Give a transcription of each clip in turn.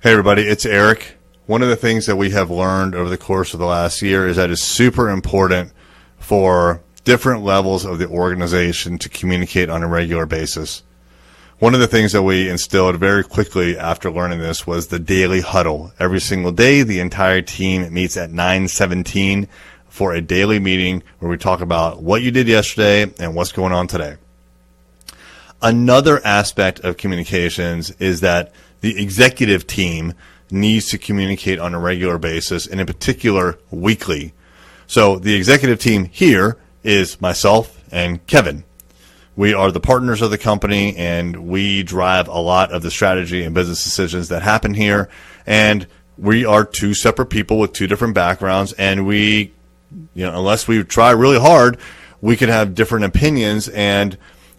Hey everybody, it's Eric. One of the things that we have learned over the course of the last year is that it's super important for different levels of the organization to communicate on a regular basis. One of the things that we instilled very quickly after learning this was the daily huddle. Every single day, the entire team meets at 9:17 for a daily meeting where we talk about what you did yesterday and what's going on today. Another aspect of communications is that the executive team needs to communicate on a regular basis, and in particular, weekly. So the executive team here is myself and Kevin. We are the partners of the company, and we drive a lot of the strategy and business decisions that happen here. And we are two separate people with two different backgrounds, and we, unless we try really hard, we could have different opinions, and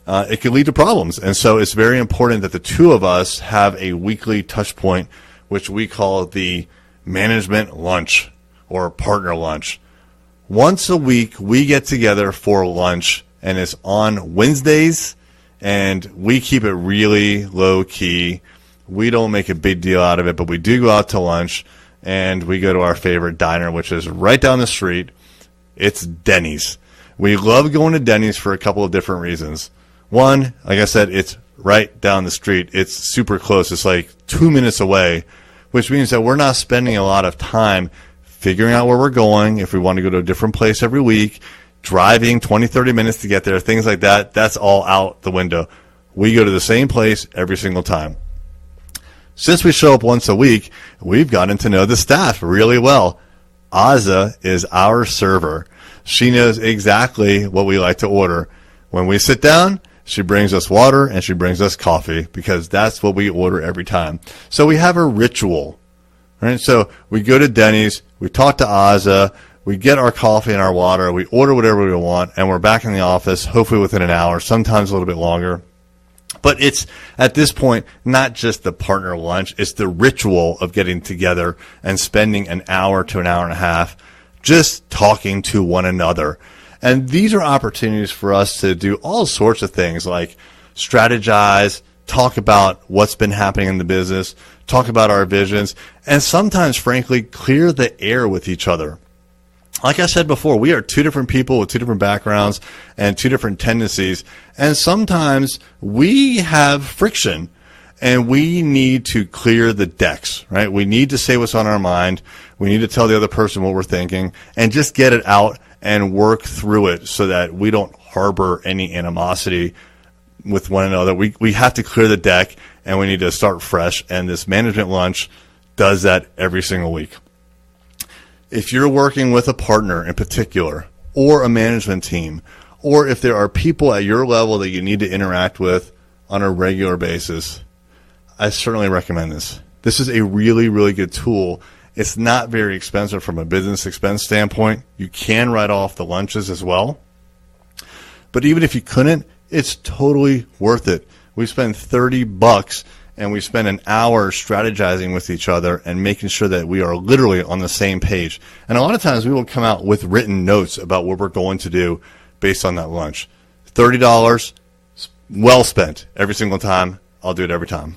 it could lead to problems. And so it's very important that the two of us have a weekly touch point, which we call the management lunch or partner lunch. Once a week, we get together for lunch, and it's on Wednesdays, and we keep it really low key. We don't make a big deal out of it, but we do go out to lunch, and we go to our favorite diner, which is right down the street. It's Denny's. We love going to Denny's for a couple of different reasons. One, like I said, it's right down the street. It's super close. It's like 2 minutes away, which means that we're not spending a lot of time figuring out where we're going. If we want to go to a different place every week, driving 20, 30 minutes to get there, things like that, that's all out the window. We go to the same place every single time. Since we show up once a week, we've gotten to know the staff really well. Azza is our server. She knows exactly what we like to order. When we sit down, she brings us water and she brings us coffee because that's what we order every time. So we have a ritual, right? So we go to Denny's, we talk to Azza, we get our coffee and our water, we order whatever we want, and we're back in the office, hopefully within an hour, sometimes a little bit longer. But it's, at this point, not just the partner lunch, it's the ritual of getting together and spending an hour to an hour and a half just talking to one another. And these are opportunities for us to do all sorts of things like strategize, talk about what's been happening in the business, talk about our visions, and sometimes, frankly, clear the air with each other. Like I said before, we are two different people with two different backgrounds and two different tendencies, and sometimes we have friction, and we need to clear the decks, right? We need to say what's on our mind. We need to tell the other person what we're thinking and just get it out and work through it so that we don't harbor any animosity with one another. We have to clear the deck, and we need to start fresh, and this management lunch does that every single week. If you're working with a partner in particular, or a management team, or if there are people at your level that you need to interact with on a regular basis, I certainly recommend this. This is a really, really good tool. It's not very expensive from a business expense standpoint. You can write off the lunches as well. But even if you couldn't, it's totally worth it. We spend $30 and we spend an hour strategizing with each other and making sure that we are literally on the same page. And a lot of times we will come out with written notes about what we're going to do based on that lunch. $30, well spent every single time. I'll do it every time.